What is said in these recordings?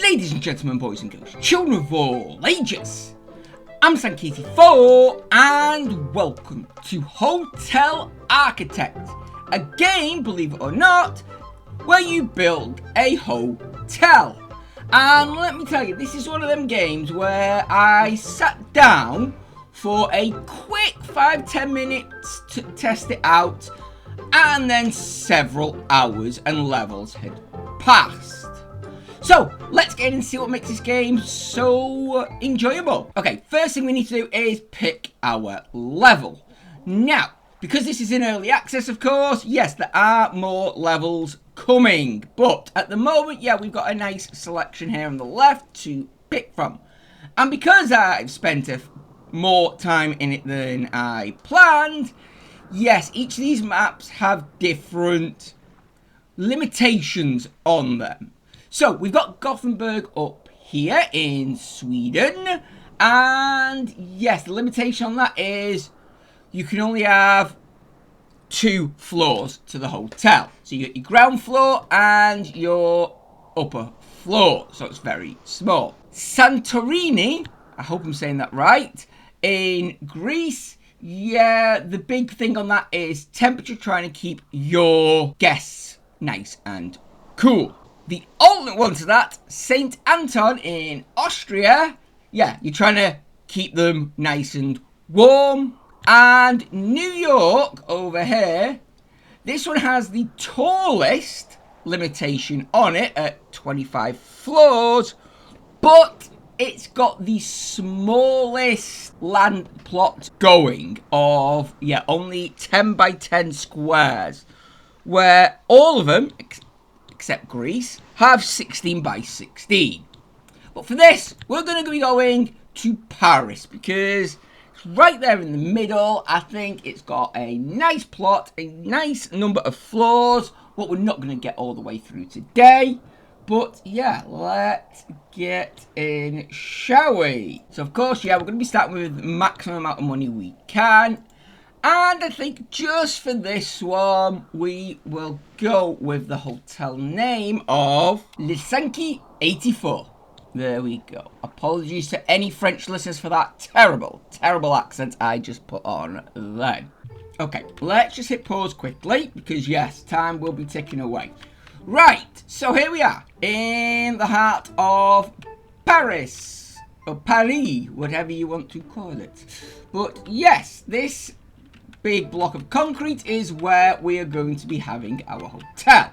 Ladies and gentlemen, boys and girls, children of all ages, I'm Sankaty4 and welcome to Hotel Architect, a game, believe it or not, where you build a hotel. And let me tell you, this is one of them games where I sat down for a quick 5-10 minutes to test it out, and then several hours and levels had passed. So, let's get in and see what makes this game so enjoyable. Okay, first thing we need to do is pick our level. Now, because this is in early access, of course, yes, there are more levels coming. But at the moment, yeah, we've got a nice selection here on the left to pick from. And because I've spent more time in it than I planned, yes, each of these maps have different limitations on them. So, we've got Gothenburg up here in Sweden, and yes, the limitation on that is you can only have 2 floors to the hotel. So you got your ground floor and your upper floor, so it's very small. Santorini, I hope I'm saying that right, in Greece, yeah, the big thing on that is temperature, trying to keep your guests nice and cool. The alternate one to that, St. Anton in Austria. Yeah, you're trying to keep them nice and warm. And New York over here, this one has the tallest limitation on it at 25 floors. But it's got the smallest land plot going of, yeah, only 10 by 10 squares. Where all of them, except Greece, have 16 by 16. But for this, we're going to be going to Paris because it's right there in the middle. I think it's got a nice plot, a nice number of floors, what we're not going to get all the way through today. But yeah, let's get in, shall we? So of course, yeah, we're going to be starting with the maximum amount of money we can. And I think just for this one, we will go with the hotel name of Lisanki 84. There we go. Apologies to any French listeners for that terrible accent I just put on then. Okay, let's just hit pause quickly because yes, time will be ticking away. Right, so here we are in the heart of Paris, or Paris, whatever you want to call it. But yes, this big block of concrete is where we are going to be having our hotel.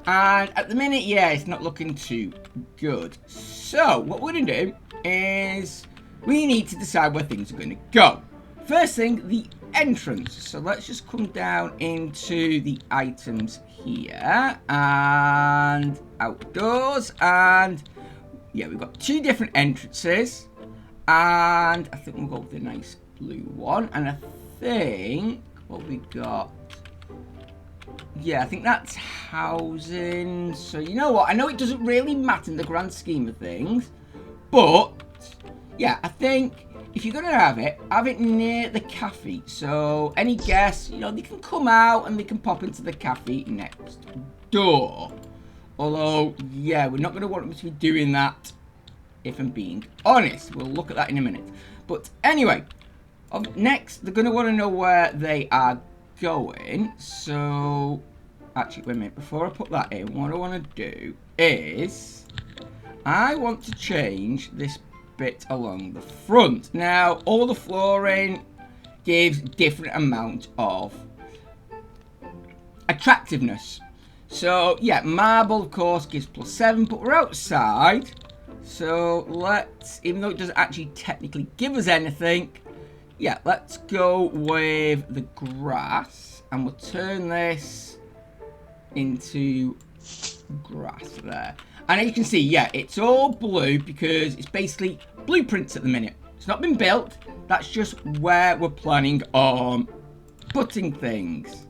And at the minute, yeah, it's not looking too good. So, what we're going to do is we need to decide where things are going to go. First thing, the entrance. So, let's just come down into the items here. And outdoors. And, yeah, we've got 2 different entrances. And I think we'll go with the nice blue one. And I think what we got, yeah, I think that's housing. So you know what, I know it doesn't really matter in the grand scheme of things, but yeah, I think if you're gonna have it near the cafe, so any guests, you know, they can come out and they can pop into the cafe next door. Although, yeah, we're not gonna want them to be doing that, if I'm being honest. We'll look at that in a minute. But anyway, next, they're going to want to know where they are going. So, actually, wait a minute. Before I put that in, what I want to do is I want to change this bit along the front. Now, all the flooring gives different amount of attractiveness. So, yeah, marble, of course, gives +7, but we're outside. So, let's, even though it doesn't actually technically give us anything, yeah, let's go with the grass, and we'll turn this into grass there. And as you can see, yeah, it's all blue because it's basically blueprints at the minute. It's not been built, that's just where we're planning on putting things.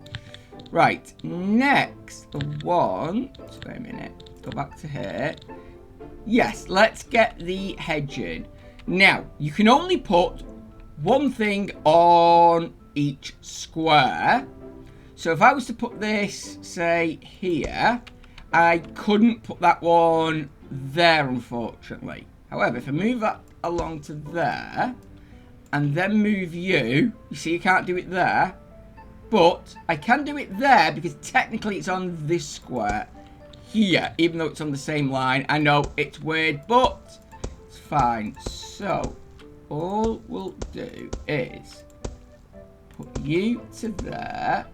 Right, next one, wait a minute, go back to here. Yes, let's get the hedging. Now, you can only put one thing on each square. So if I was to put this, say, here, I couldn't put that one there, unfortunately. However, if I move that along to there, and then move you see you can't do it there, but I can do it there because technically it's on this square here, even though it's on the same line. I know it's weird, but it's fine. So all we'll do is put you to there,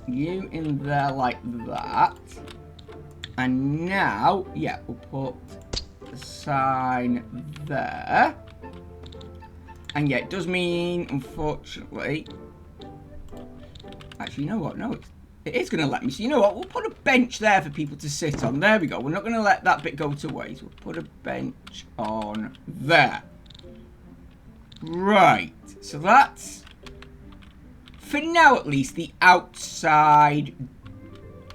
you in there like that, and now, yeah, we'll put the sign there. And yeah, it does mean, unfortunately, actually, you know what? No, it is going to let me. So you know what? We'll put a bench there for people to sit on. There we go. We're not going to let that bit go to waste. We'll put a bench on there. Right. So that's, for now at least, the outside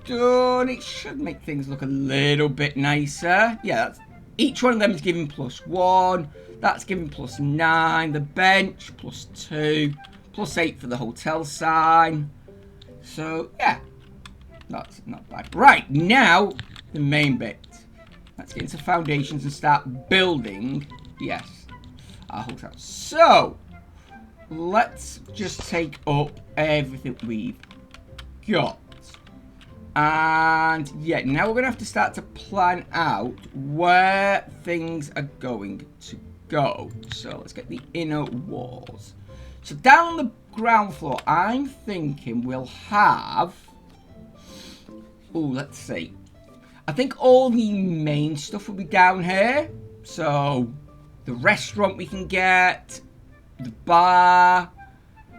done. It should make things look a little bit nicer. Yeah, that's, each one of them is given +1. That's given +9. The bench +2. +8 for the hotel sign. So, yeah. That's not bad. Right, now, the main bit. Let's get into foundations and start building, yes, our hotel. So, let's just take up everything we've got. And, yeah, now we're going to have to start to plan out where things are going to go. So, let's get the inner walls. So, down on the ground floor, I'm thinking we'll have... Oh, let's see. I think all the main stuff will be down here. So, the restaurant we can get, the bar,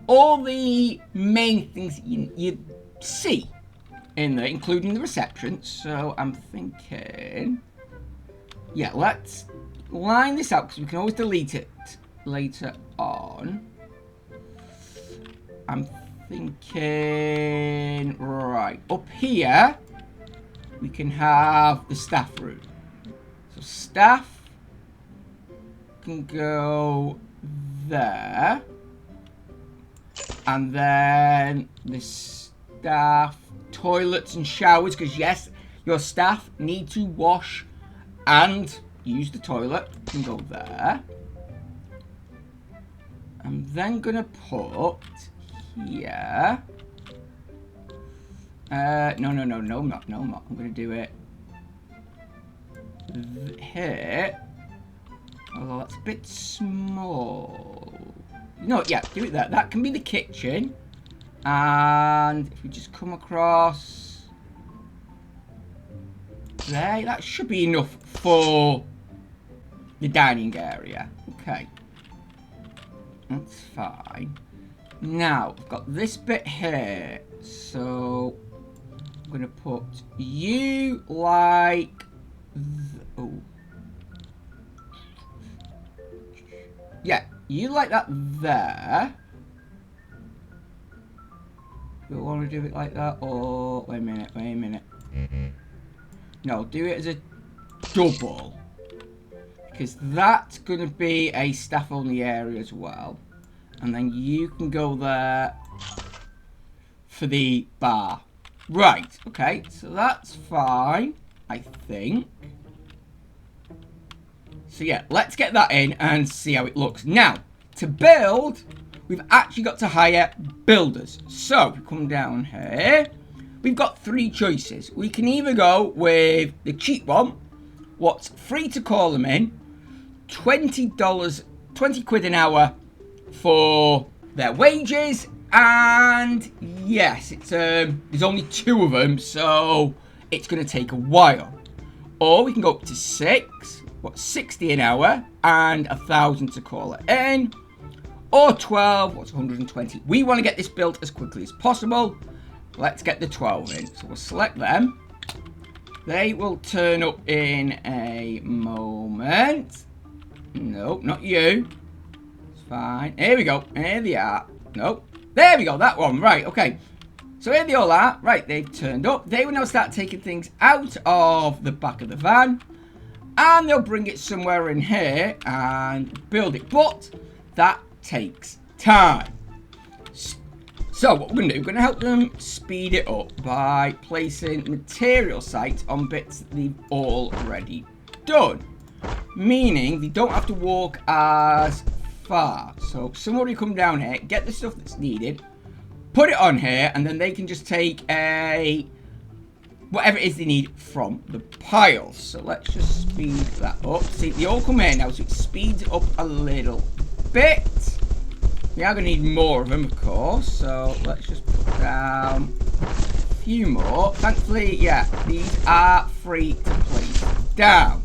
all the main things you see in there, including the reception. So, I'm thinking... Yeah, let's line this out because we can always delete it later on. I'm thinking, right, up here, we can have the staff room. So staff can go there. And then the staff toilets and showers, because yes, your staff need to wash and use the toilet, can go there. I'm then going to put... here. No, I'm not. I'm going to do it here. Although that's a bit small. No, yeah, do it there. That can be the kitchen. And if we just come across there, that should be enough for the dining area. Okay. That's fine. Now, I've got this bit here, so I'm going to put you like... Oh. Yeah, you like that there. Do I want to do it like that, or... Wait a minute. No, do it as a double. Because that's going to be a staff-only area as well. And then you can go there for the bar. Right, okay, so that's fine, I think. So yeah, let's get that in and see how it looks. Now, to build, we've actually got to hire builders. So, if we come down here, we've got 3 choices. We can either go with the cheap one, what's free to call them in, $20, 20 quid an hour for their wages, and yes, it's there's only 2 of them, so it's going to take a while. Or we can go up to 6, what's 60 an hour, and 1,000 to call it in. Or 12, what's 120. We want to get this built as quickly as possible. Let's get the 12 in. So we'll select them. They will turn up in a moment. Nope, not you. It's fine. Here we go. Here they are. Nope. There we go. That one. Right. Okay. So here they all are. Right. They've turned up. They will now start taking things out of the back of the van. And they'll bring it somewhere in here and build it. But that takes time. So what we're going to do, we're going to help them speed it up by placing material sites on bits that they've already done. Meaning they don't have to walk as far. So somebody come down here, get the stuff that's needed, put it on here, and then they can just take whatever it is they need from the piles. So let's just speed that up. See, they all come here now, so it speeds it up a little bit. We are going to need more of them, of course. So let's just put down a few more. Thankfully, yeah, these are free to place down.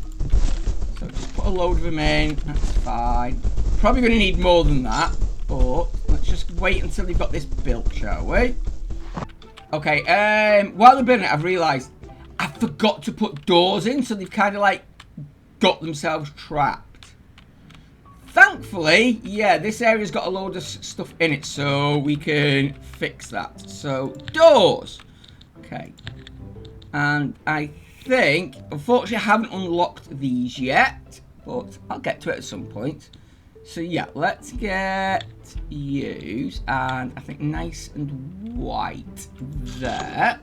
So just put a load of them in. That's fine. Probably going to need more than that, but let's just wait until they've got this built, shall we? Okay, while they're building it, I've realised I forgot to put doors in, so they've kind of like got themselves trapped. Thankfully, yeah, this area's got a load of stuff in it, so we can fix that. So, doors. Okay. And I think, unfortunately, I haven't unlocked these yet, but I'll get to it at some point. So, yeah, let's get you, and I think nice and white there.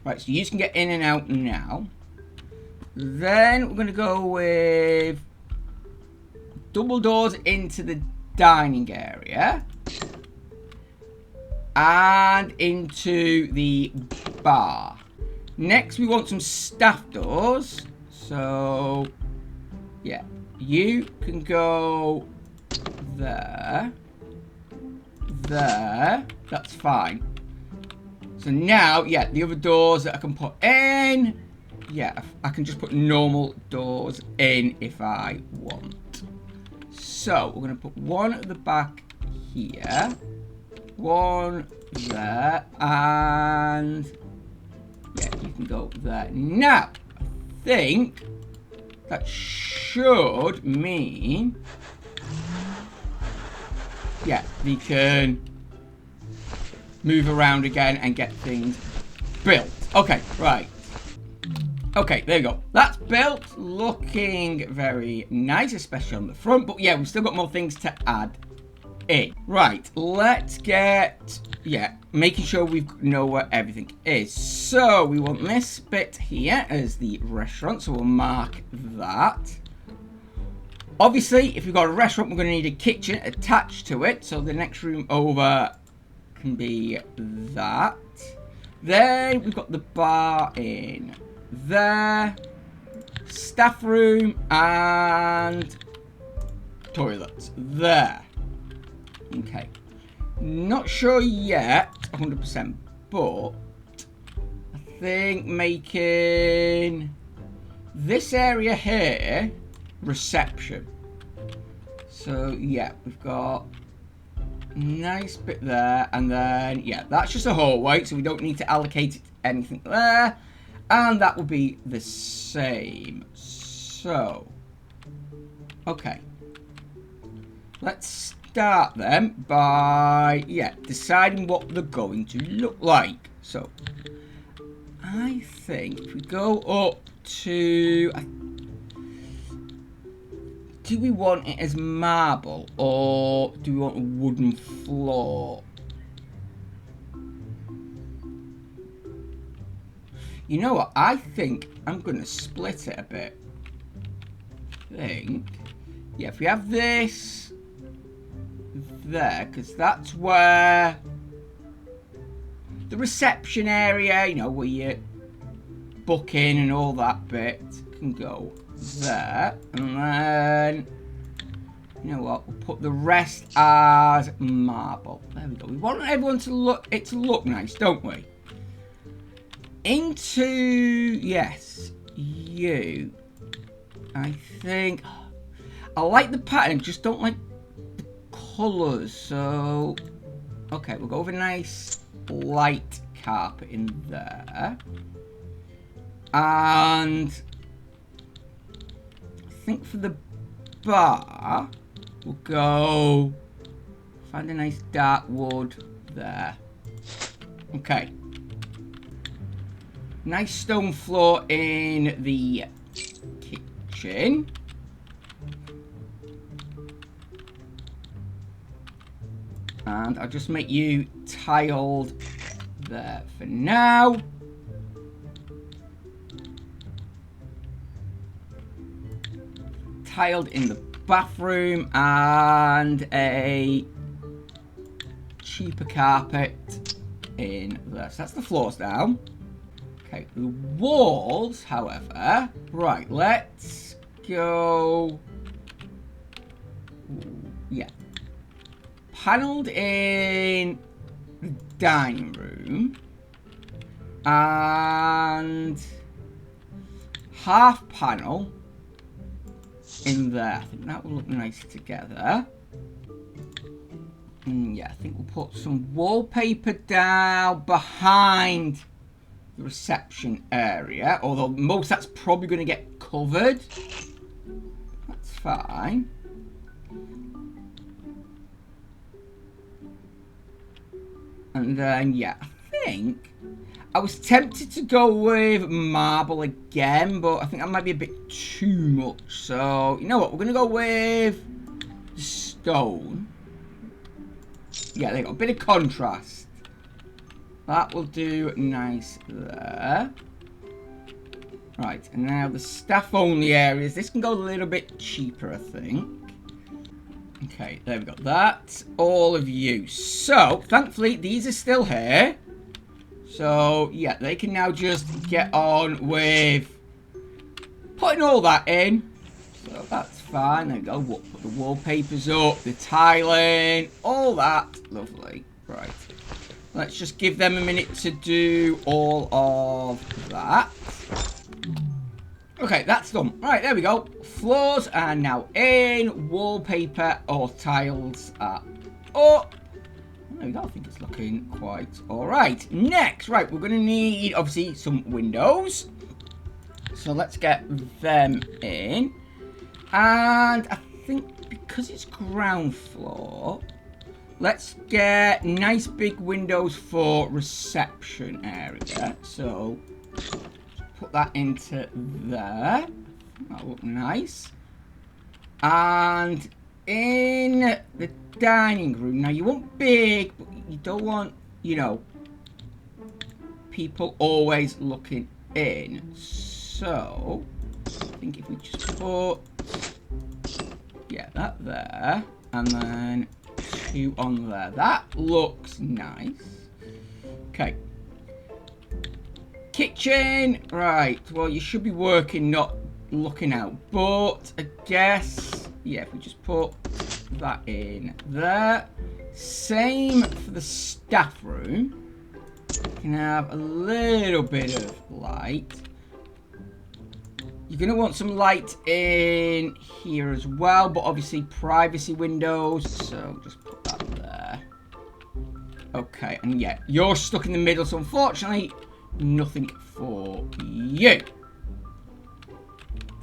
Right, so you can get in and out now. Then we're going to go with double doors into the dining area. And into the bar. Next, we want some staff doors. So, yeah, you can go there. There. That's fine. So now, yeah, the other doors that I can put in. Yeah, I can just put normal doors in if I want. So, we're going to put one at the back here. One there. And yeah, you can go there. Now, I think that should mean, yeah, we can move around again and get things built. Okay, right. Okay, there we go. That's built. Looking very nice, especially on the front. But yeah, we've still got more things to add in. Right, let's get, yeah, making sure we know where everything is. So we want this bit here as the restaurant. So we'll mark that. Obviously, if we've got a restaurant, we're going to need a kitchen attached to it. So the next room over can be that. Then we've got the bar in there, staff room, and toilets there. Okay, not sure yet 100%, but I think making this area here reception. So yeah, we've got a nice bit there, and then yeah, that's just a hallway, so we don't need to allocate it to anything there. And that will be the same. So, okay. Let's start then by, yeah, deciding what they're going to look like. So, I think if we go up to, do we want it as marble or do we want a wooden floor? You know what? I think I'm going to split it a bit. I think. Yeah, if we have this there, because that's where the reception area, you know, where you book in and all that bit can go there. And then, you know what? We'll put the rest as marble. There we go. We want everyone to look nice, don't we? Into, yes, you. I think I like the pattern, just don't like the colours. So, okay, we'll go with a nice light carpet in there. And I think for the bar, we'll go find a nice dark wood there. Okay. Nice stone floor in the kitchen. And I'll just make you tiled there for now. tiled in the bathroom and a cheaper carpet in there. So that's the floors now. Okay, the walls, however. Right, let's go. Yeah. Panelled in the dining room. And half panel in there. I think that will look nice together. Yeah, I think we'll put some wallpaper down behind the reception area. Although most that's probably going to get covered. That's fine. And then, yeah, I think I was tempted to go with marble again, but I think that might be a bit too much. So, you know what? We're going to go with stone. Yeah, they got a bit of contrast. That will do nice there. Right, and now the staff-only areas. This can go a little bit cheaper, I think. Okay, there we go. That's all of you. So, thankfully, these are still here. So, yeah, they can now just get on with putting all that in. So, that's fine. There we go. We'll put the wallpapers up, the tiling, all that. Lovely. Right. Let's just give them a minute to do all of that. Okay, that's done. Right, there we go. Floors are now in. Wallpaper or tiles are up. There we go. I think it's looking quite alright. Next, right, we're going to need, obviously, some windows. So let's get them in. And I think because it's ground floor, let's get nice big windows for reception area. So put that into there. That'll look nice. And in the dining room, now you want big, but you don't want, you know, people always looking in. So I think if we just put, yeah, that there, and then 2 on there, that looks nice. Okay. Kitchen, right, well, you should be working, not looking out, but I guess, yeah, if we just put that in there. Same for the staff room. You can have a little bit of light. You're going to want some light in here as well, but obviously privacy windows, so just put that there. Okay, and yeah, you're stuck in the middle, so unfortunately, nothing for you.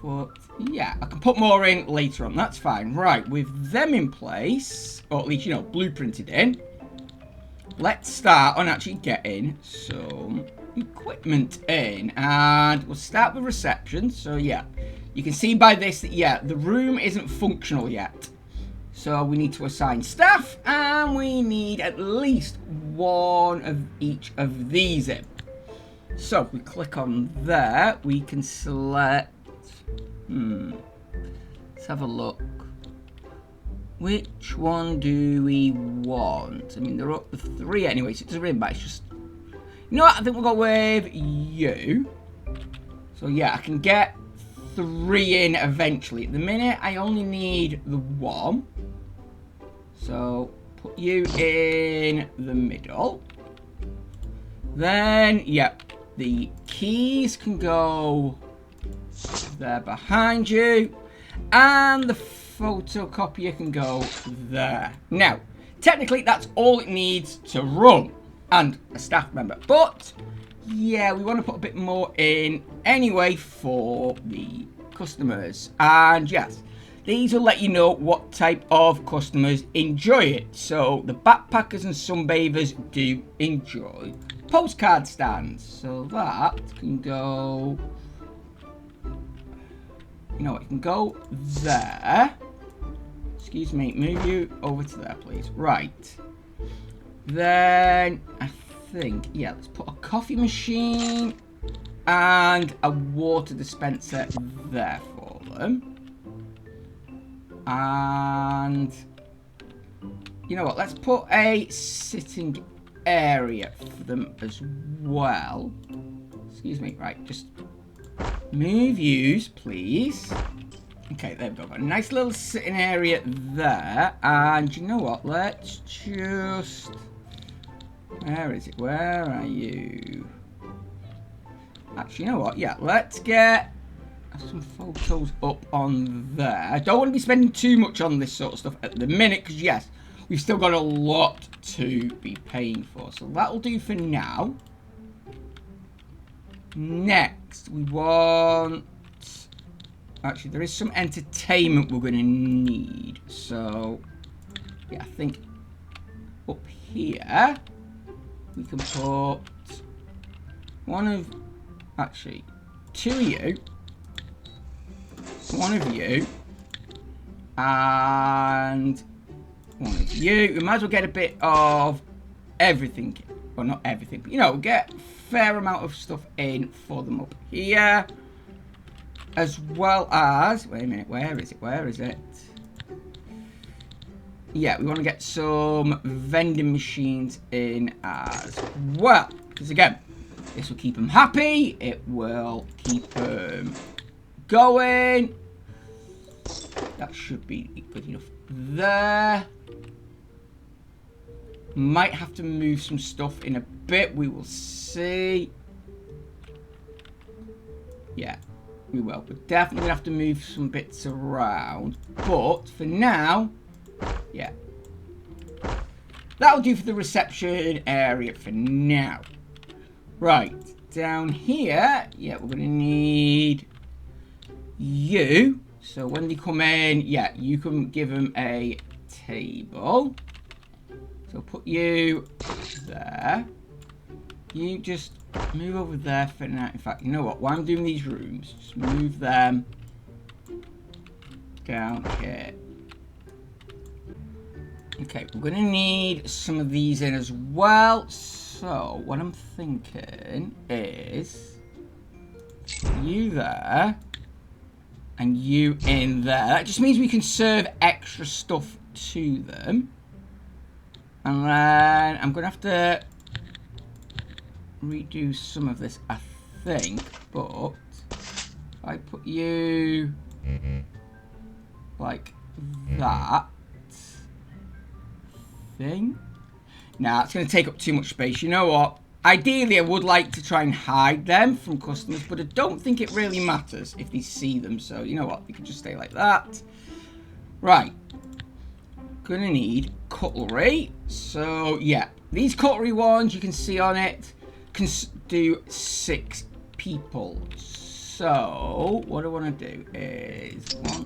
But yeah, I can put more in later on, that's fine. Right, with them in place, or at least, you know, blueprinted in, let's start on actually getting some equipment in, and we'll start with reception. So yeah, you can see by this that yeah, the room isn't functional yet, so we need to assign staff, and we need at least one of each of these in. So if we click on there, we can select, let's have a look. Which one do we want? I mean, they're up to 3 anyway, so it doesn't really matter. It's just, you know what? I think we'll go with you. So yeah, I can get 3 in eventually. At the minute, I only need the 1. So put you in the middle. Then, yeah, the keys can go there behind you. And the photocopier can go there. Now, technically, that's all it needs to run. And a staff member. But, yeah, we want to put a bit more in anyway for the customers. And, yes, these will let you know what type of customers enjoy it. So, the backpackers and sunbathers do enjoy postcard stands. So, that can go, you know what, it can go there. Excuse me, move you over to there, please. Right. Then, I think, yeah, let's put a coffee machine and a water dispenser there for them. And you know what? Let's put a sitting area for them as well. Excuse me. Right, just move yous, please. Okay, there we go. Got a nice little sitting area there. And you know what? Let's just... Where is it? Where are you? Actually, you know what? Yeah, let's get some photos up on there. I don't want to be spending too much on this sort of stuff at the minute, because yes, we've still got a lot to be paying for. So that'll do for now. Next, we want... Actually, there is some entertainment we're going to need. So, yeah, I think up here, we can put one of... Actually, two of you. One of you. And one of you. We might as well get a bit of everything. Well, not everything, but, you know, get a fair amount of stuff in for them up here. As well as... Wait a minute, where is it? Where is it? Yeah, we want to get some vending machines in as well. Because, again, this will keep them happy. It will keep them going. That should be good enough there. Might have to move some stuff in a bit. We will see. Yeah, we will. We're definitely going to have to move some bits around. But for now, yeah. That'll do for the reception area for now. Right, down here, yeah, we're going to need you. So when they come in, yeah, you can give them a table. So put you there. You just move over there for now. In fact, you know what? While I'm doing these rooms, just move them down here. Okay, we're going to need some of these in as well. So, what I'm thinking is you there and you in there. That just means we can serve extra stuff to them. And then I'm going to have to redo some of this, I think. But if I put you like that thing. Nah, it's going to take up too much space. You know what? Ideally, I would like to try and hide them from customers, but I don't think it really matters if they see them. So, you know what? They can just stay like that. Right. Gonna need cutlery. So, yeah. These cutlery ones, you can see on it, can do 6 people. So, what I want to do is 1,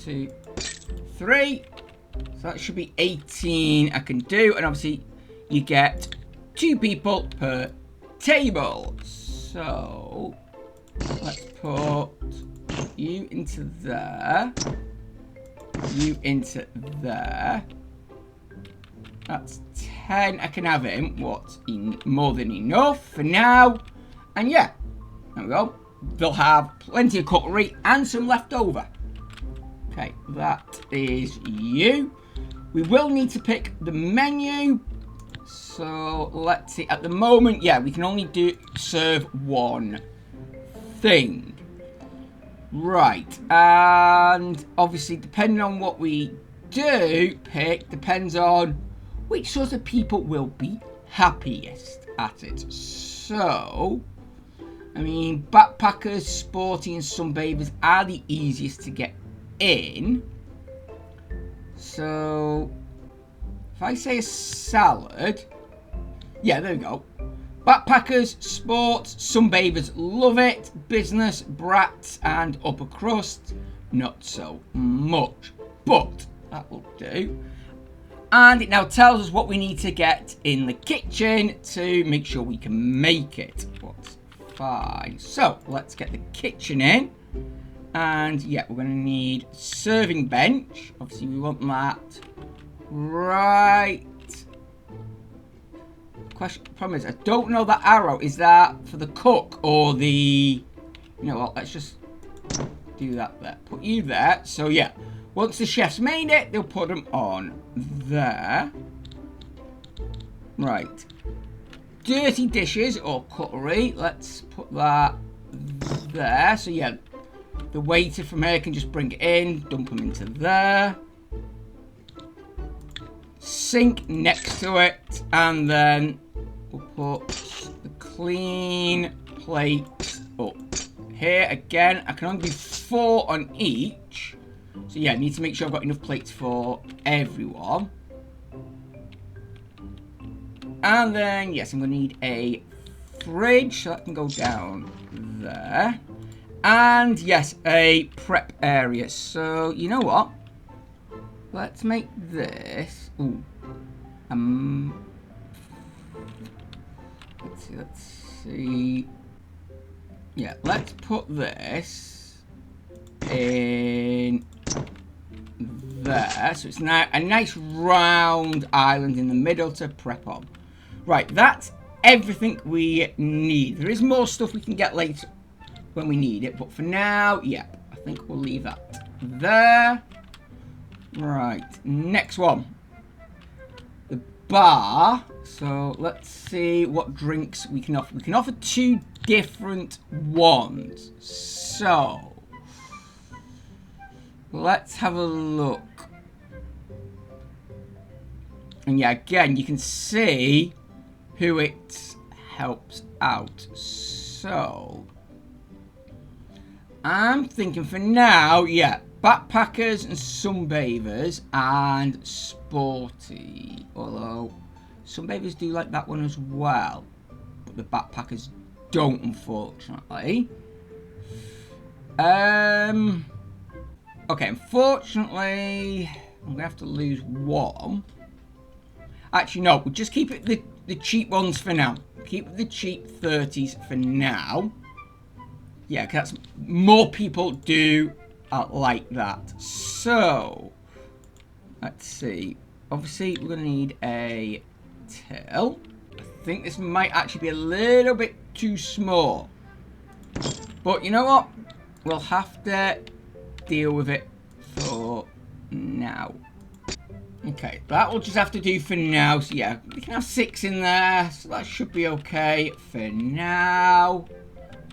2, 3. So that should be 18 I can do. And obviously, you get 2 people per table. So, let's put you into there. You into there. That's 10 I can have him. What's more than enough for now. And yeah, there we go. They'll have plenty of cutlery and some left over. Okay, that is you. We will need to pick the menu. So let's see. At the moment, yeah, we can only serve one thing. Right. And obviously, depending on what we do pick, depends on which sort of people will be happiest at it. So, I mean, backpackers, sporty, and sunbathers are the easiest to get in. So, if I say a salad, yeah, there we go. Backpackers, sports, sunbathers love it. Business, brats, and upper crust, not so much. But that will do. And it now tells us what we need to get in the kitchen to make sure we can make it. What's fine. So, let's get the kitchen in. And yeah, we're going to need serving bench. Obviously, we want that right. Problem is, I don't know that arrow. Is that for the cook or the... You know what, let's just do that there. Put you there. So yeah, Once the chef's made it, they'll put them on there. Right. Dirty dishes or cutlery. Let's put that there. So yeah, the waiter from here can just bring it in, dump them into there. Sink next to it, and then we'll put the clean plates up here. Again, I can only do 4 on each. So yeah, I need to make sure I've got enough plates for everyone. And then, yes, I'm going to need a fridge, so that can go down there. And, yes, a prep area. So, you know what? Let's make this... Ooh. Let's see. Yeah, let's put this in there. So it's now a nice round island in the middle to prep on. Right, that's everything we need. There is more stuff we can get later when we need it, but for now, yeah, I think we'll leave that there. Right, next one. The bar. So let's see what drinks we can offer. We can offer 2 different ones. So let's have a look. And yeah, again, you can see who it helps out. So I'm thinking for now, yeah, backpackers and sunbathers and sporty. Although sunbathers do like that one as well, but the backpackers don't, unfortunately. Okay, unfortunately, I'm gonna have to lose one. Actually, no, we'll just keep it the cheap ones for now. Keep the cheap 30s for now. Yeah, because more people do like that. So, let's see. Obviously, we're going to need a till. I think this might actually be a little bit too small. But you know what? We'll have to deal with it for now. Okay, that will just have to do for now. So yeah, we can have 6 in there. So that should be okay for now.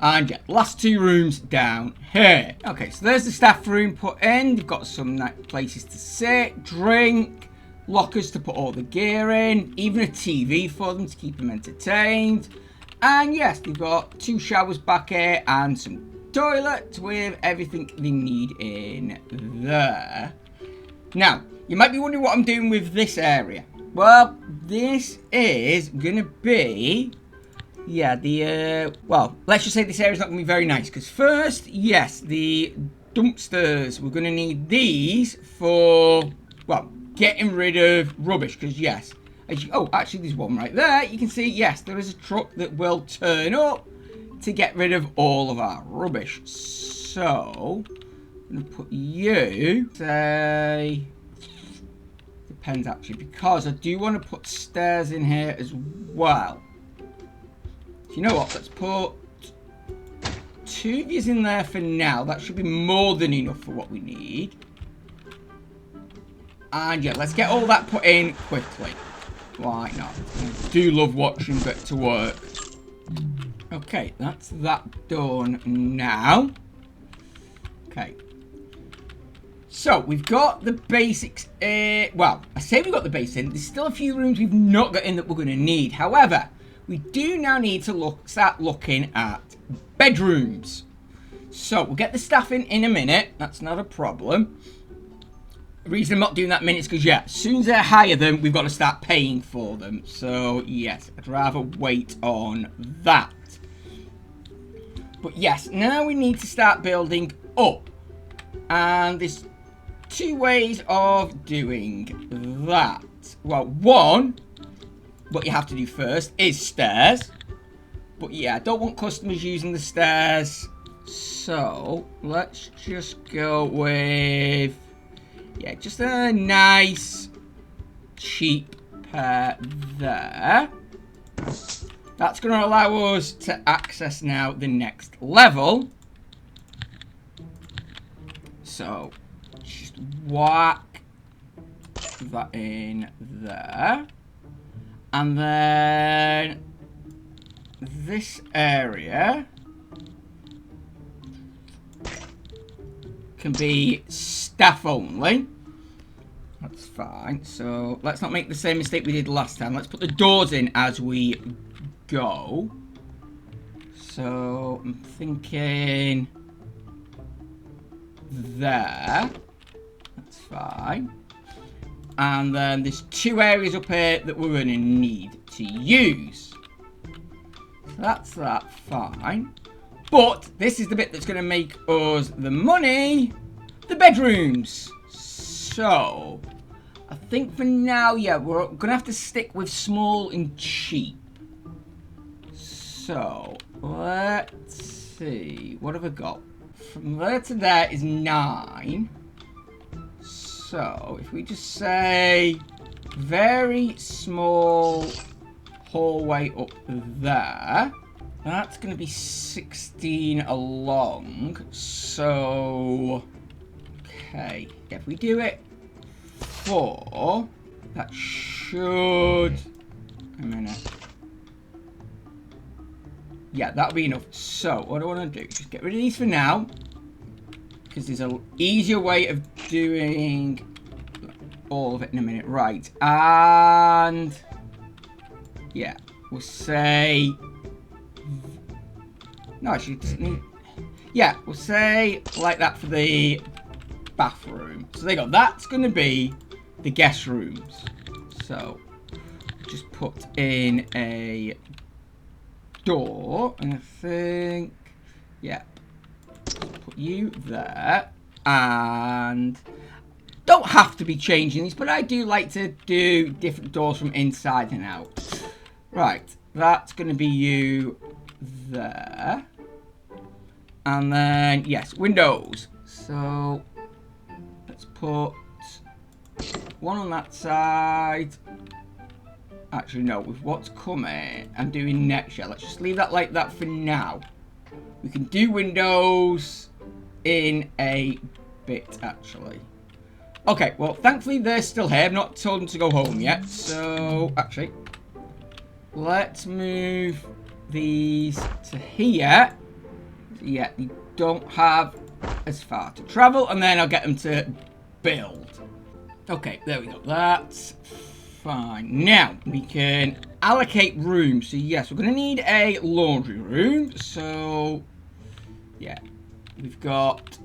And yeah, last 2 rooms down here. Okay, so there's the staff room put in. They've got some places to sit, drink, lockers to put all the gear in, even a TV for them to keep them entertained. And yes, they've got 2 showers back here and some toilets with everything they need in there. Now, you might be wondering what I'm doing with this area. Well, this is going to be... Yeah, well, let's just say this area is not going to be very nice. Because first, yes, the dumpsters. We're going to need these for, well, getting rid of rubbish. Because, yes, oh, actually, there's one right there. You can see, yes, there is a truck that will turn up to get rid of all of our rubbish. So, I'm going to put you, say... Depends, actually, because I do want to put stairs in here as well. So you know what? Let's put 2 of these in there for now. That should be more than enough for what we need. And yeah, let's get all that put in quickly. Why not? I do love watching get to work. Okay, that's that done now. Okay. So, we've got the basics well, I say we've got the basics in. There's still a few rooms we've not got in that we're going to need. However, we do now need to start looking at bedrooms. So, we'll get the staff in a minute. That's not a problem. The reason I'm not doing that minute is because, yeah, as soon as I hire them, we've got to start paying for them. So, yes, I'd rather wait on that. But, yes, now we need to start building up. And there's 2 ways of doing that. Well, one, what you have to do first is stairs. But yeah, I don't want customers using the stairs. So, let's just go with, yeah, just a nice, cheap pair there. That's going to allow us to access now the next level. So, just whack that in there. And then this area can be staff only. That's fine. So let's not make the same mistake we did last time. Let's put the doors in as we go. So I'm thinking there. That's fine. And then there's 2 areas up here that we're going to need to use. So that's that, fine. But this is the bit that's going to make us the money. The bedrooms. So, I think for now, yeah, we're going to have to stick with small and cheap. So, let's see. What have I got? From there to there is 9. So, if we just say very small hallway up there, that's going to be 16 along. So, okay, if we do it 4, that should, a minute. Yeah, that'll be enough. So, what I want to do is just get rid of these for now. Because there's an easier way of doing all of it in a minute. Right. And yeah, we'll say no, actually it doesn't need. Yeah, we'll say like that for the bathroom. So there you go. That's going to be the guest rooms. So just put in a door, and I think, yeah, put you there. And don't have to be changing these, but I do like to do different doors from inside and out. Right, that's going to be you there. And then, yes, windows. So let's put one on that side. Actually, no, with what's coming, I'm doing next year. Let's just leave that like that for now. We can do windows in a bit, actually. Okay, well, thankfully they're still here. I've not told them to go home yet. So, actually, let's move these to here. Yeah, you don't have as far to travel, and then I'll get them to build. Okay, there we go. That's fine. Now, we can allocate rooms. So, yes, we're going to need a laundry room. So, yeah, we've got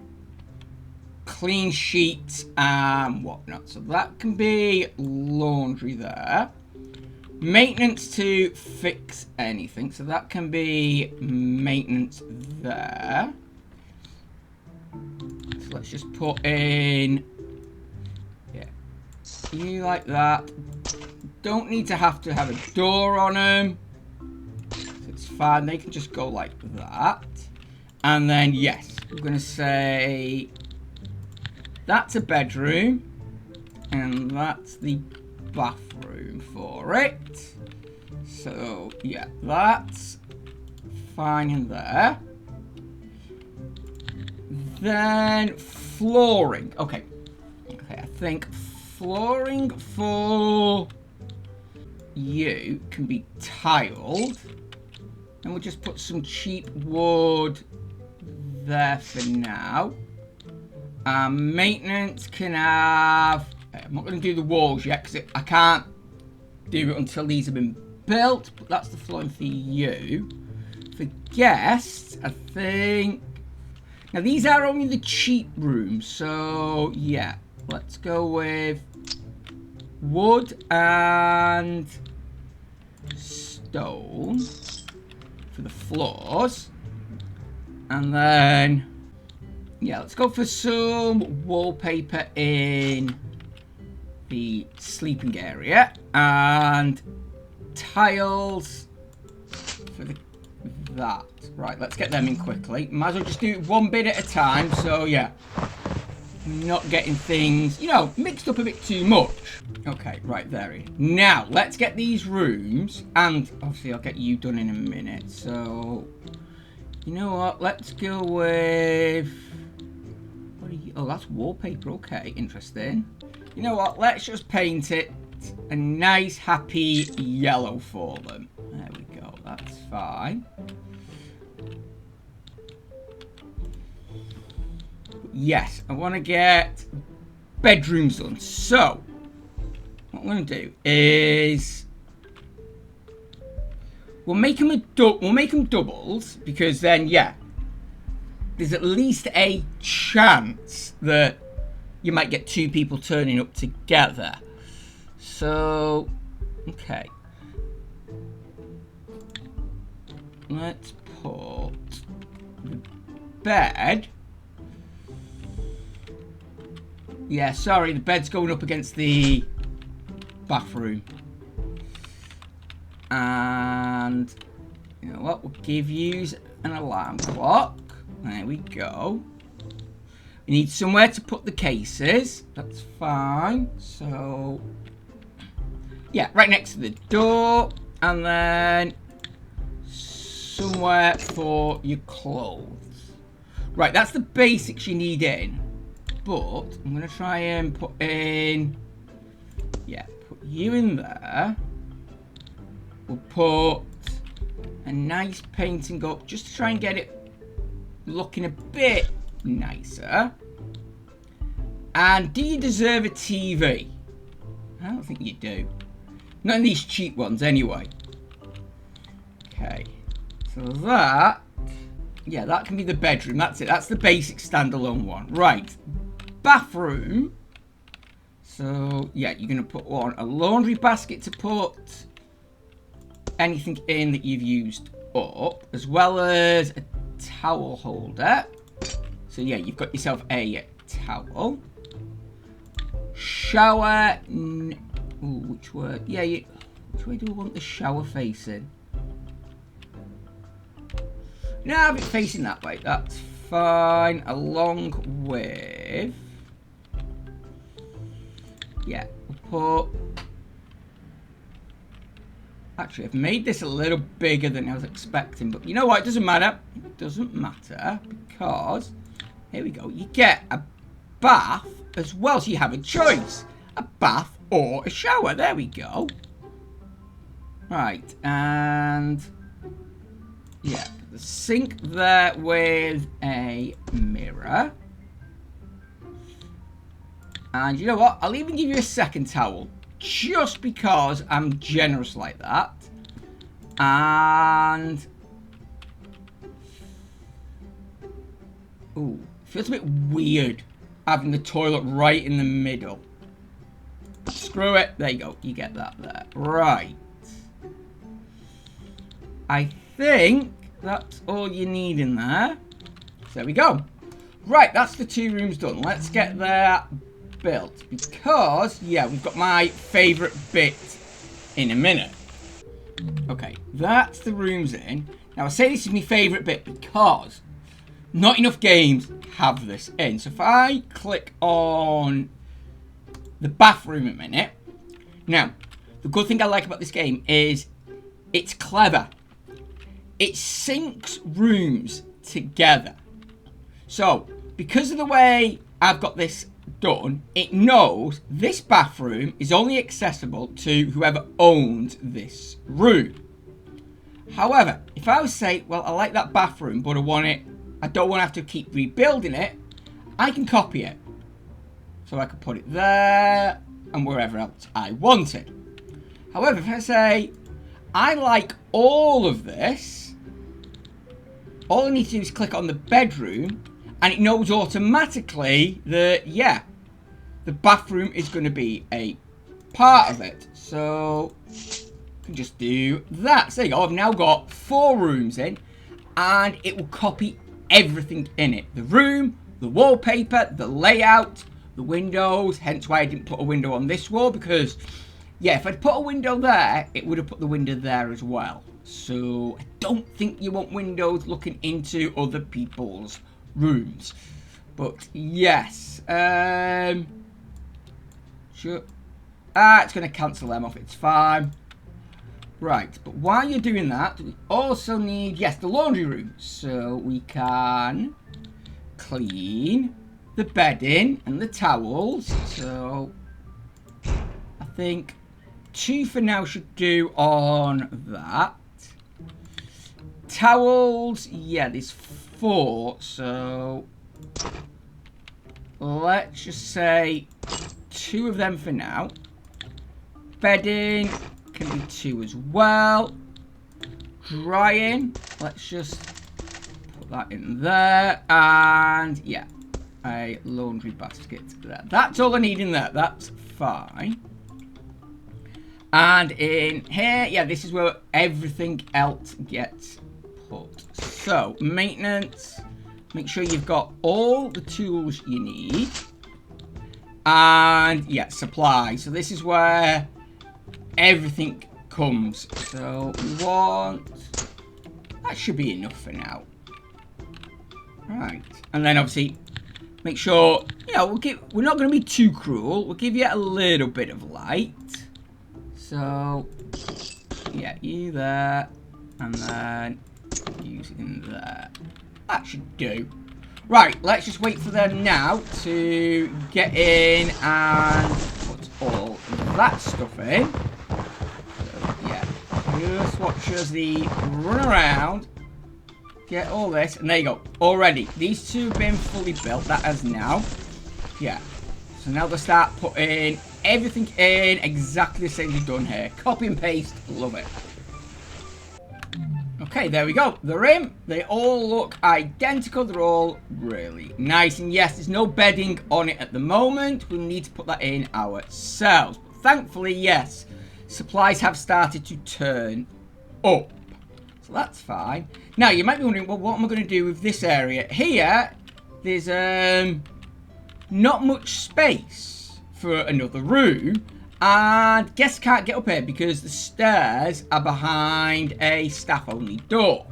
clean sheets and whatnot. So, that can be laundry there. Maintenance to fix anything. So, that can be maintenance there. So, let's just put in, yeah, you like that. Don't need to have a door on them. It's fine. They can just go like that. And then, yes, we're going to say that's a bedroom. And that's the bathroom for it. So, yeah, that's fine in there. Then, flooring. Okay. Okay, I think flooring for you can be tiled, and we'll just put some cheap wood there for now. Maintenance can have, I'm not going to do the walls yet because I can't do it until these have been built, but that's the flooring for you. For guests, I think, now these are only the cheap rooms, so yeah, let's go with wood and stone for the floors. And then, yeah, let's go for some wallpaper in the sleeping area. And tiles for that. Right, let's get them in quickly. Might as well just do one bit at a time. So, yeah, not getting things, you know, mixed up a bit too much. Okay, right, there. Now, let's get these rooms, and obviously I'll get you done in a minute. So, you know what? Let's go with, what Oh, that's wallpaper. Okay, interesting. You know what? Let's just paint it a nice, happy yellow for them. There we go. That's fine. Yes, I want to get bedrooms done. So, what I'm going to do is we'll make them doubles, because then, yeah, there's at least a chance that you might get two people turning up together. So, okay. Let's put the bed. Yeah, sorry, the bed's going up against the bathroom. And, you know what, we'll give you an alarm clock. There we go. We need somewhere to put the cases. That's fine. So, yeah, right next to the door. And then somewhere for your clothes. Right, that's the basics you need in. But I'm going to try and put in... Yeah, put you in there. We'll put a nice painting up just to try and get it looking a bit nicer. And do you deserve a TV? I don't think you do. Not in these cheap ones anyway. Okay. So that... Yeah, that can be the bedroom. That's it. That's the basic standalone one. Right. Bathroom. So, yeah, you're going to put on a laundry basket to put anything in that you've used up, as well as a towel holder. So, yeah, you've got yourself a towel. Shower. Ooh, which way? Yeah, which way do I want the shower facing? No, have it facing that way. That's fine. Along with... Yeah, we'll put... Actually, I've made this a little bigger than I was expecting. But you know what? It doesn't matter. It doesn't matter. Because... Here we go. You get a bath as well. So you have a choice. A bath or a shower. There we go. Right. And... Yeah. The sink there with a mirror. And you know what? I'll even give you a second towel. Just because I'm generous like that. And... Ooh. Feels a bit weird having the toilet right in the middle. Screw it. There you go. You get that there. Right. I think that's all you need in there. So there we go. Right, that's the 2 rooms done. Let's get that built. Because, yeah, we've got my favourite bit in a minute. Okay, that's the rooms in. Now, I say this is my favourite bit because not enough games have this in. So if I click on the bathroom a minute. Now, the good thing I like about this game is it's clever. It syncs rooms together. So, because of the way I've got this done, it knows this bathroom is only accessible to whoever owns this room. However, if I was to say, well, I like that bathroom, but I don't want to have to keep rebuilding it, I can copy it. So I can put it there and wherever else I wanted. However, if I say, I like all of this, all I need to do is click on the bedroom and it knows automatically that, yeah, the bathroom is going to be a part of it. So I can just do that. So there you go. I've now got 4 rooms in and it will copy everything in it. The room, the wallpaper, the layout, the windows. Hence why I didn't put a window on this wall because, yeah, if I'd put a window there, it would have put the window there as well. So I don't think you want windows looking into other people's rooms. But yes, sure. It's going to cancel them off. It's fine. Right, but while you're doing that, we also need, yes, the laundry room. So we can clean the bedding and the towels. So I think 2 for now should do on that. Towels, yeah, there's 4. So let's just say 2 of them for now. Bedding can be 2 as well. Drying, let's just put that in there. And yeah, a laundry basket there. That's all I need in there. That's fine. And in here, yeah, this is where everything else gets put. So, maintenance. Make sure you've got all the tools you need. And yeah, supply. So this is where everything comes. So we want... that should be enough for now. Right. And then obviously, make sure, you know, we're not going to be too cruel. We'll give you a little bit of light. So, yeah, you there. And then use it in there. That should do. Right, let's just wait for them now to get in and put all that stuff in. So, yeah, just watch as they run around, get all this, and there you go. Already, these 2 have been fully built. That has now. Yeah. So now they'll start putting everything in exactly the same as you've done here. Copy and paste. Love it. Okay, there we go. They're in. They all look identical. They're all really nice. And yes, there's no bedding on it at the moment. We'll need to put that in ourselves. But thankfully, yes, supplies have started to turn up. So that's fine. Now, you might be wondering, well, what am I going to do with this area? Here, there's not much space for another room. And guests can't get up here because the stairs are behind a staff-only door.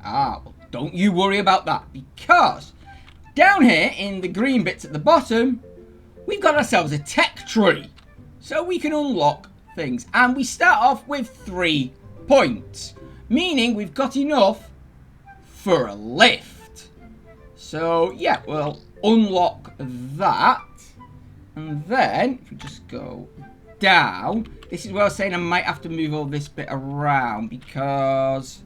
Ah, well, don't you worry about that, because down here in the green bits at the bottom, we've got ourselves a tech tree. So we can unlock things. And we start off with 3 points, meaning we've got enough for a lift. So, yeah, we'll unlock that. And then, if we just go down, this is where I was saying I might have to move all this bit around because,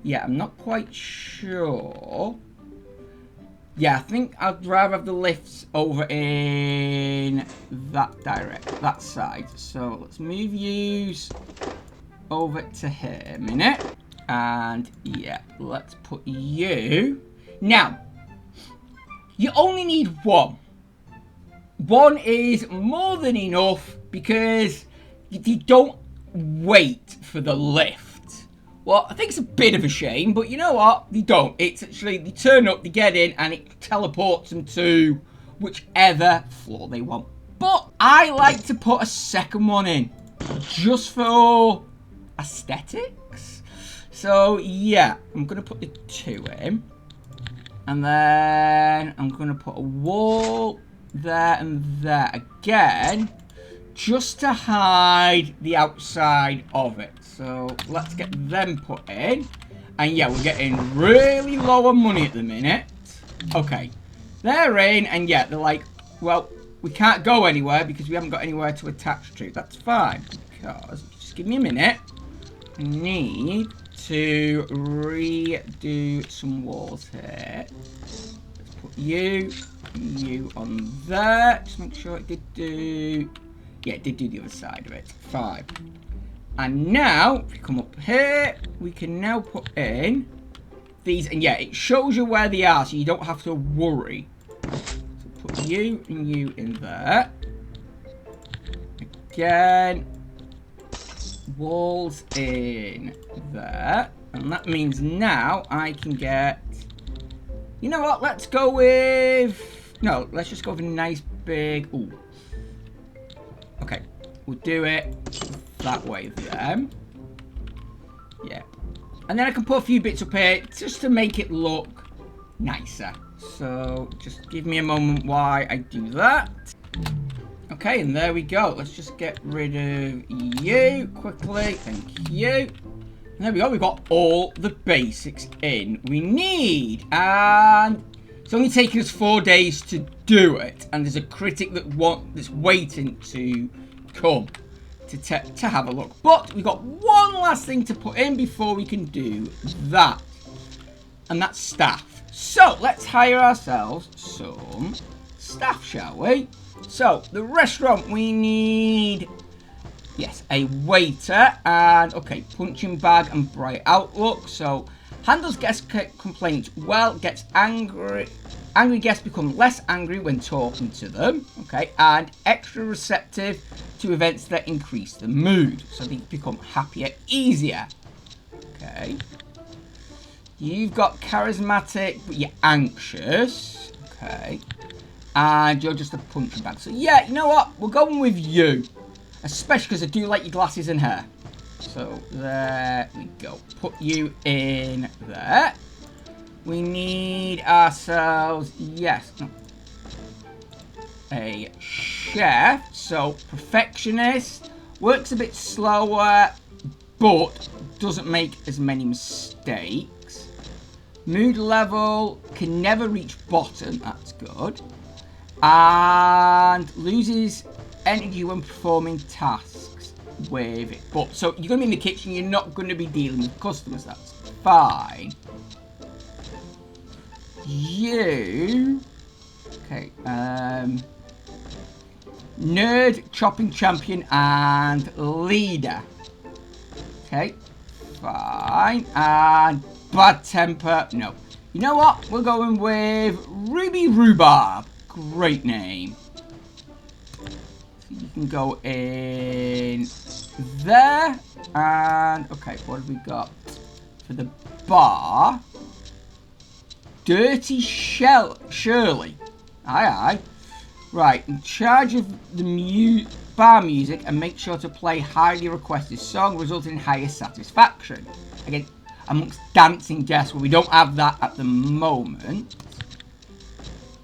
yeah, I'm not quite sure. Yeah, I think I'd rather have the lifts over in that side. So let's move yous over to here a minute. And yeah, let's put you. Now, you only need 1. 1 is more than enough because you don't wait for the lift. Well, I think it's a bit of a shame, but you know what? They don't. It's actually, they turn up, they get in, and it teleports them to whichever floor they want. But I like to put a second one in, just for aesthetics. So, yeah, I'm going to put the 2 in. And then I'm going to put a wall there and there again, just to hide the outside of it. So let's get them put in. And yeah, we're getting really low on money at the minute. Okay, they're in, and yeah, they're like, well, we can't go anywhere because we haven't got anywhere to attach to. That's fine, because, just give me a minute, I need to redo some walls here. Let's put you on there. Just make sure it did do... yeah, it did do the other side of it. 5. And now, if we come up here, we can now put in these. And yeah, it shows you where they are, so you don't have to worry. So put you and you in there. Again. Walls in there. And that means now I can get... you know what? Let's go with... no, let's just go with a nice big... ooh. Okay, we'll do it that way then. Yeah. And then I can put a few bits up here just to make it look nicer. So just give me a moment while I do that. Okay, and there we go. Let's just get rid of you quickly. Thank you. And there we go. We've got all the basics in we need. And It's only taken us 4 days to do it, and there's a critic that's waiting to come to have a look. But we've got one last thing to put in before we can do that, and that's staff. So let's hire ourselves some staff, shall we? So the restaurant, we need, yes, a waiter, and okay, punching bag and bright outlook. So handles guest complaints well, gets angry guests become less angry when talking to them, okay, and extra receptive to events that increase the mood, so they become happier easier. Okay, you've got charismatic but you're anxious, okay, and you're just a punching bag. So yeah, you know what, we're going with you, especially because I do like your glasses and hair. So there we go, put you in there. We need ourselves, yes, a chef. So perfectionist, works a bit slower, but doesn't make as many mistakes. Mood level, can never reach bottom, that's good. And loses energy when performing tasks with it. But so you're going to be in the kitchen, you're not going to be dealing with customers, that's fine. You, okay, nerd, chopping champion, and leader. Okay, fine. And bad temper, no. You know what? We're going with Ruby Rhubarb. Great name. So you can go in there. And, okay, what have we got for the bar? Dirty Shirley. Aye, aye. Right, in charge of the bar music and make sure to play highly requested song, resulting in higher satisfaction. Again, amongst dancing guests, where we don't have that at the moment.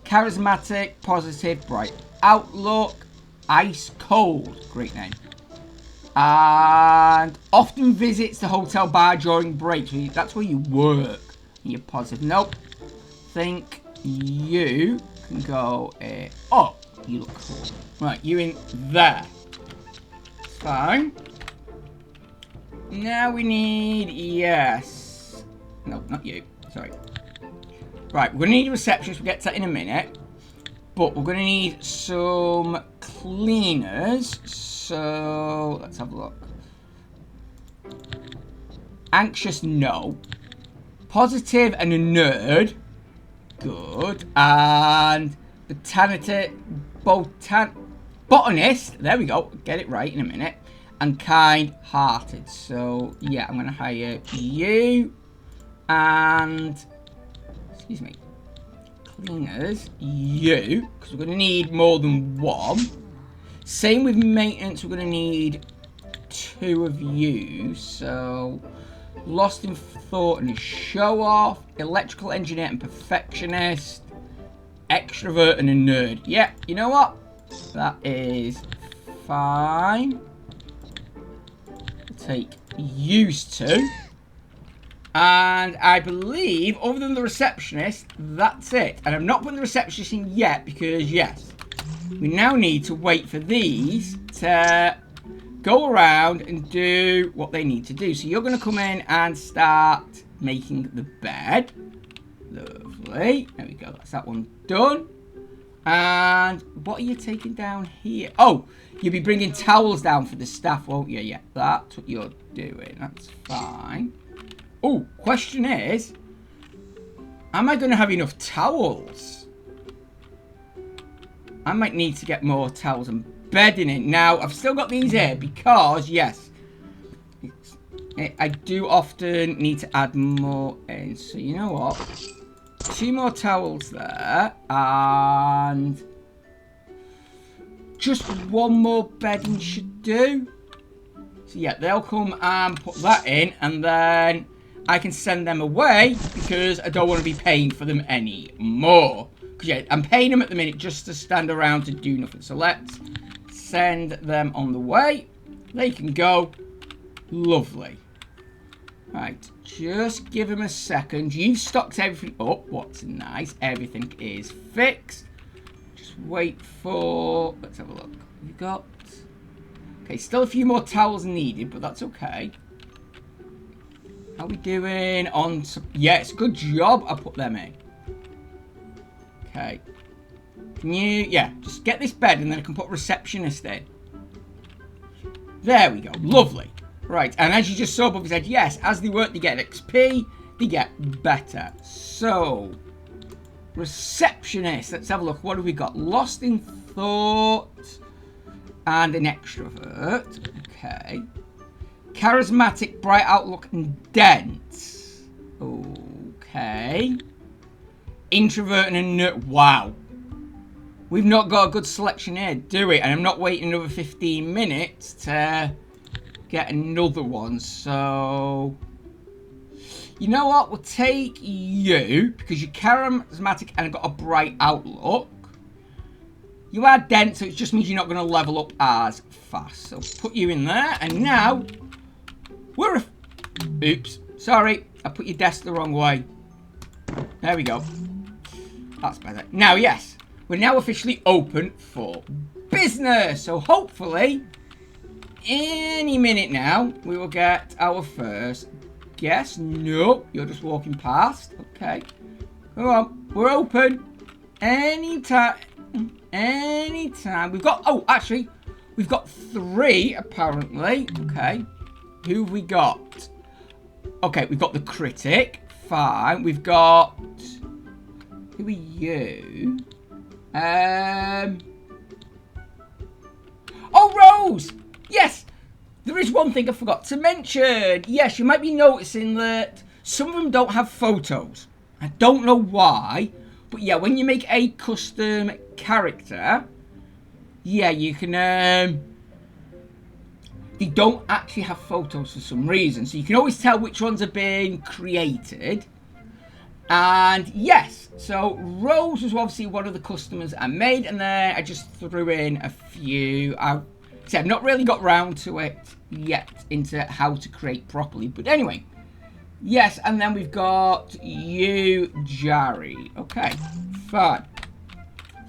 Charismatic, positive, bright outlook. Ice cold. Great name. And often visits the hotel bar during breaks. That's where you work. You're positive. Nope. Think you can go oh, you look cool. Right, you in there. Fine. Now we need, yes. No, not you. Sorry. Right, we're going to need a receptionist. We'll get to that in a minute. But we're going to need some cleaners. So, let's have a look. Anxious, no. Positive and a nerd. Good. And botanist. There we go. Get it right in a minute. And kind-hearted. So, yeah, I'm going to hire you. And, excuse me, cleaners, you. Because we're going to need more than one. Same with maintenance. We're going to need 2 of you. So, lost in thought and a show-off. Electrical engineer and perfectionist. Extrovert and a nerd. Yeah, you know what? That is fine. We'll take used to. And I believe, other than the receptionist, that's it. And I'm not putting the receptionist in yet because, yes, we now need to wait for these to go around and do what they need to do. So you're going to come in and start making the bed. Lovely. There we go. That's that one done. And what are you taking down here? Oh, you'll be bringing towels down for the staff, won't you? Yeah, that's what you're doing. That's fine. Oh, question is, am I going to have enough towels? I might need to get more towels and bedding in. Now, I've still got these here because, yes, I do often need to add more in. So, you know what? 2 more towels there. And just 1 more bedding should do. So, yeah, they'll come and put that in. And then I can send them away because I don't want to be paying for them anymore. Because, yeah, I'm paying them at the minute just to stand around to do nothing. So, let's send them on the way. They can go. Lovely. Right, Just give him a second. You've stocked everything up. What's nice. Everything is fixed. Just wait for... Let's have a look. You got... Okay, still a few more towels needed, but that's okay. How are we doing on... Yes, good job I put them in. Okay. Can you... Yeah, just get this bed and then I can put receptionist in. There we go. Lovely. Right, and as you just saw above his head, yes, as they work, they get XP, they get better. So, receptionist. Let's have a look. What have we got? Lost in thought and an extrovert. Okay. Charismatic, bright outlook, and dense. Okay. Introvert and a nerd. Wow. We've not got a good selection here, do we? And I'm not waiting another 15 minutes to get another one. So, you know what? We'll take you because you're charismatic and got a bright outlook. You are dense, so it just means you're not going to level up as fast. So put you in there. And now, we're... Oops. Sorry. I put your desk the wrong way. There we go. That's better. Now, yes. We're now officially open for business. So hopefully, any minute now, we will get our first guest. Nope. You're just walking past. Okay. Come on. We're open. Anytime. Anytime. We've got... Oh, actually, we've got 3, apparently. Okay. Who have we got? Okay, we've got the critic. Fine. We've got... Who are you? Oh, Rose! Yes! There is one thing I forgot to mention. Yes, you might be noticing that some of them don't have photos. I don't know why. But yeah, when you make a custom character, yeah, you can, they don't actually have photos for some reason. So you can always tell which ones are being created. And yes, so Rose was obviously one of the customers I made. And then I just threw in a few. I've not really got round to it yet into how to create properly. But anyway. Yes, and then we've got you, Jerry. Okay, fine.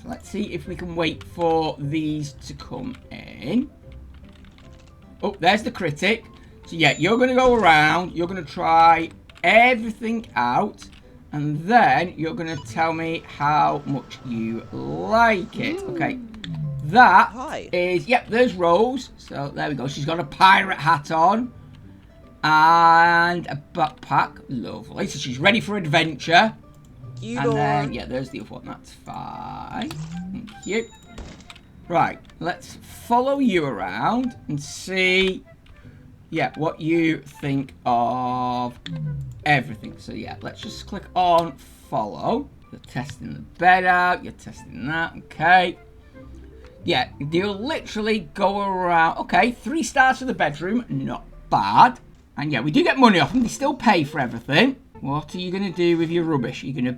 So let's see if we can wait for these to come in. Oh, there's the critic. So yeah, you're going to go around. You're going to try everything out. And then you're going to tell me how much you like it. Okay, that is... Yep, there's Rose. So there we go. She's got a pirate hat on. And a backpack. Lovely. So she's ready for adventure. And then, yeah, there's the other one. That's fine. Thank you. Right. Let's follow you around and see, yeah, what you think of everything. So, yeah, let's just click on follow. You're testing the bed out. You're testing that. Okay. Yeah, you'll literally go around. Okay, 3 stars for the bedroom. Not bad. And yeah, we do get money off them. They still pay for everything. What are you going to do with your rubbish? Are you going to...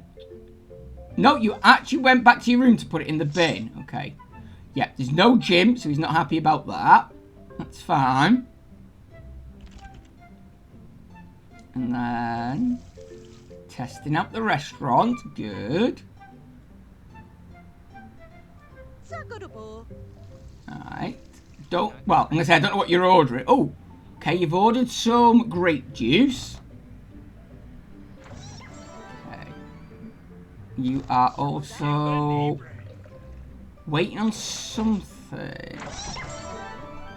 No, you actually went back to your room to put it in the bin. Okay. Yeah, there's no gym, so he's not happy about that. That's fine. And then... testing out the restaurant. Good. Alright. Well, I'm going to say I don't know what you're ordering. Oh! Okay, you've ordered some grape juice. Okay. You are also waiting on something.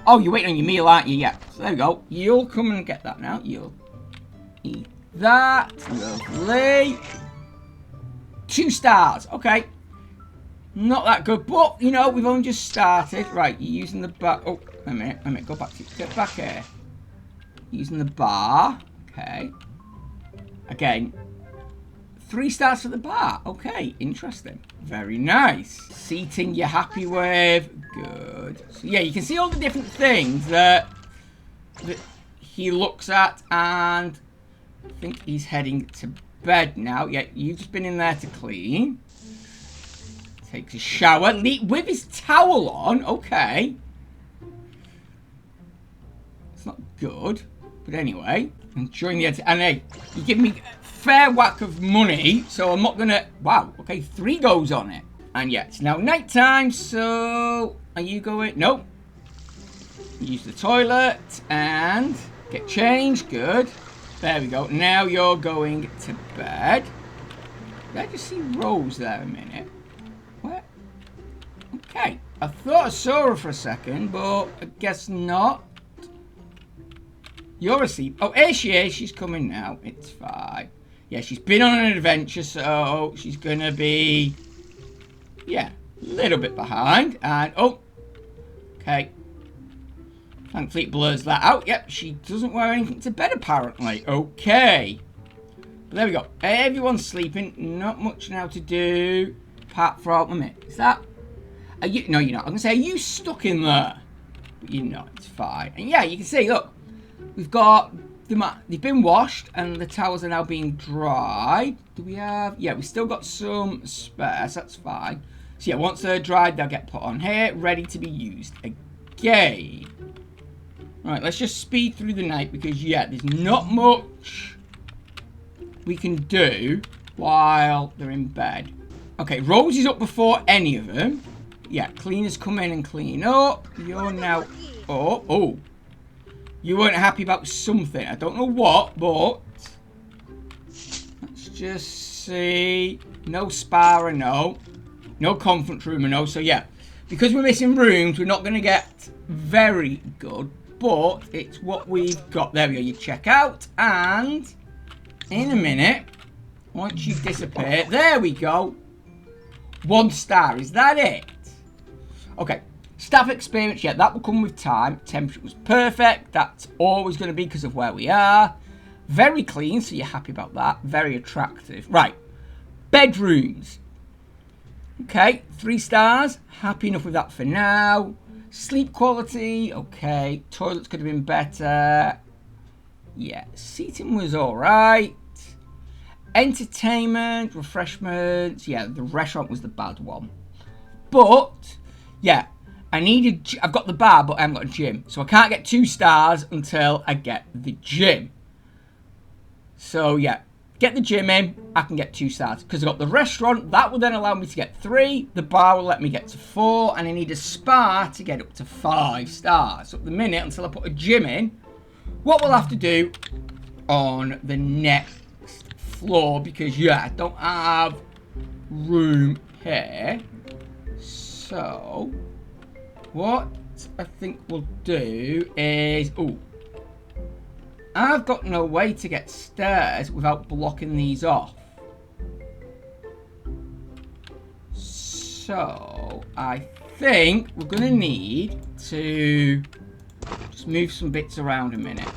Oh, you're waiting on your meal, aren't you? Yeah. So there we go. You'll come and get that now. You'll eat that. Lovely. 2 stars. Okay. Not that good, but, you know, we've only just started. Right, you're using the bar. Oh, a minute. Go back to... Get back here. Using the bar. Okay. Again. 3 stars for the bar. Okay, interesting. Very nice. Seating you're happy with. Good. So, yeah, you can see all the different things that he looks at. And I think he's heading to bed now. Yeah, you've just been in there to clean. Takes a shower. With his towel on. Okay. It's not good. But anyway, Enjoying the and hey, you give me a fair whack of money, so I'm not gonna. Wow. Okay, 3 goes on it, and yeah, it's now night time. So are you going? Nope. Use the toilet and get changed. Good. There we go. Now you're going to bed. Did I just see Rose there a minute? What? Okay. I thought I saw her for a second, but I guess not. You're asleep. Oh, here she is. She's coming now. It's fine. Yeah, she's been on an adventure, so she's going to be, yeah, a little bit behind. And, oh, okay. Thankfully, it blurs that out. Yep, she doesn't wear anything to bed, apparently. Okay. But there we go. Everyone's sleeping. Not much now to do. Apart from a minute. Is that... Are you... No, you're not. I'm going to say, are you stuck in there? But you're not. It's fine. And yeah, you can see, look. We've got... They've been washed, and the towels are now being dried. Do we have... Yeah, we've still got some spares. That's fine. So yeah, once they're dried, they'll get put on here. Ready to be used again. Right, let's just speed through the night because, yeah, there's not much we can do while they're in bed. Okay, Rose is up before any of them. Yeah, cleaners come in and clean up. You're now up. Oh. You weren't happy about something. I don't know what, but... Let's just see. No spa, no. No conference room, no. So, yeah, because we're missing rooms, we're not going to get very good. But it's what we've got. There we go. You check out. And in a minute, once you disappear, there we go. 1 star. Is that it? Okay. Staff experience. Yeah, that will come with time. Temperature was perfect. That's always going to be because of where we are. Very clean. So you're happy about that. Very attractive. Right. Bedrooms. Okay. 3 stars. Happy enough with that for now. Sleep quality, okay. Toilets could have been better. Yeah, seating was alright. Entertainment, refreshments. Yeah, the restaurant was the bad one. But, yeah, I've got the bar, but I haven't got a gym. So I can't get 2 stars until I get the gym. So, yeah. Get the gym in, I can get 2 stars. Because I've got the restaurant, that will then allow me to get 3. The bar will let me get to 4. And I need a spa to get up to 5 stars. So at the minute, until I put a gym in, what we'll have to do on the next floor. Because, yeah, I don't have room here. So, what I think we'll do is... Oh. I've got no way to get stairs without blocking these off. So, I think we're going to need to just move some bits around a minute.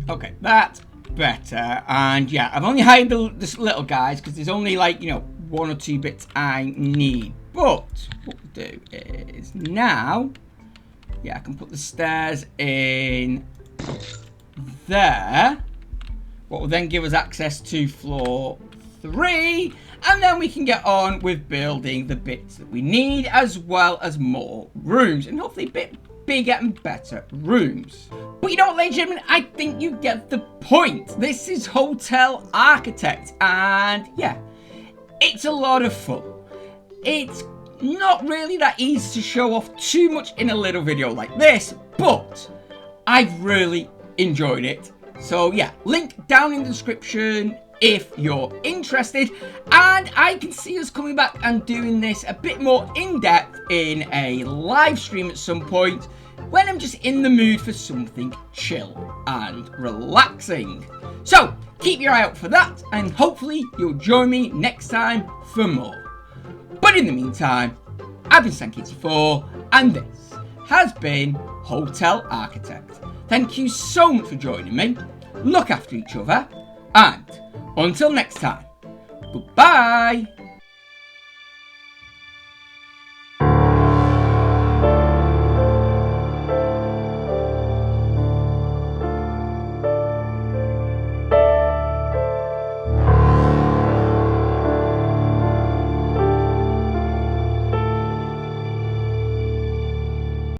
Okay, that's better. And yeah, I've only hired this little guys because there's only like, 1 or 2 bits I need. But what we'll do is now... Yeah, I can put the stairs in there. What will then give us access to floor 3. And then we can get on with building the bits that we need, as well as more rooms. And hopefully a bit bigger and better rooms. But you know what, ladies and gentlemen? I think you get the point. This is Hotel Architect. And yeah, it's a lot of fun. It's not really that easy to show off too much in a little video like this, but I've really enjoyed it. So yeah, link down in the description if you're interested, and I can see us coming back and doing this a bit more in-depth in a live stream at some point when I'm just in the mood for something chill and relaxing. So keep your eye out for that, and hopefully you'll join me next time for more. But in the meantime, I've been Sank84, and this has been Hotel Architect. Thank you so much for joining me. Look after each other, and until next time, goodbye.